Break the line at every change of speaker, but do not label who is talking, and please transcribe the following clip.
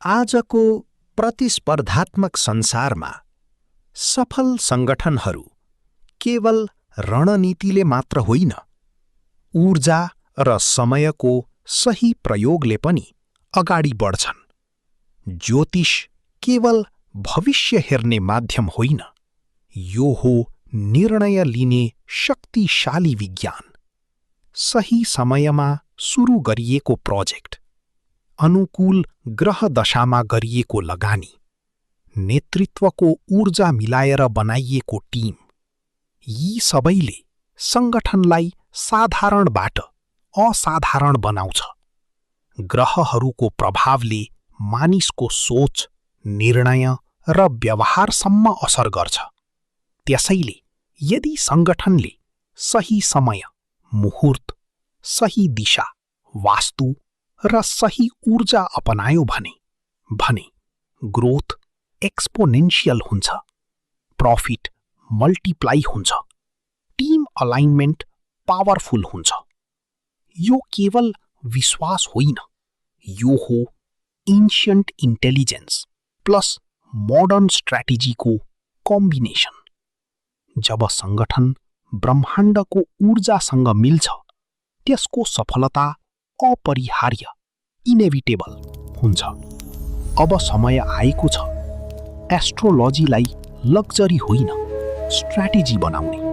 आजको प्रतिस्पर्धात्मक संसारमा सफल सङ्गठनहरू केवल रणनीतिले मात्र होइन, ऊर्जा र समयको सही प्रयोगले पनि अगाडि बढ्छन्। ज्योतिष केवल भविष्य हेर्ने माध्यम होइन, यो हो निर्णय लिने शक्तिशाली विज्ञान। सही समयमा सुरु गरिएको प्रोजेक्ट, अनुकूल ग्रह दशामा गरिएको लगानी, नेतृत्वको ऊर्जा मिलाएर बनाइएको टिम, यी सबैले सङ्गठनलाई साधारणबाट असाधारण बनाउँछ। ग्रहहरूको प्रभावले मानिसको सोच, निर्णय र व्यवहारसम्म असर गर्छ। त्यसैले यदि सङ्गठनले सही समय, मुहूर्त, सही दिशा, वास्तु र सही ऊर्जा अपनायो भने ग्रोथ एक्सपोनेन्शियल हुन्छ, प्रॉफिट मल्टिप्लाई हुन्छ, टिम अलाइनमेन्ट पावरफुल हुन्छ। यो केवल विश्वास होइन, यो हो एन्शियन्ट इन्टेलिजेन्स प्लस मोडर्न स्ट्र्याटेजीको कम्बिनेसन। जब सङ्गठन ब्रह्माण्डको ऊर्जासँग मिल्छ, त्यसको सफलता अपरिहार्य, इनेभिटेबल हुन्छ। अब समय आएको छ एस्ट्रोलोजीलाई लग्जरी होइन, स्ट्र्याटेजी बनाउने।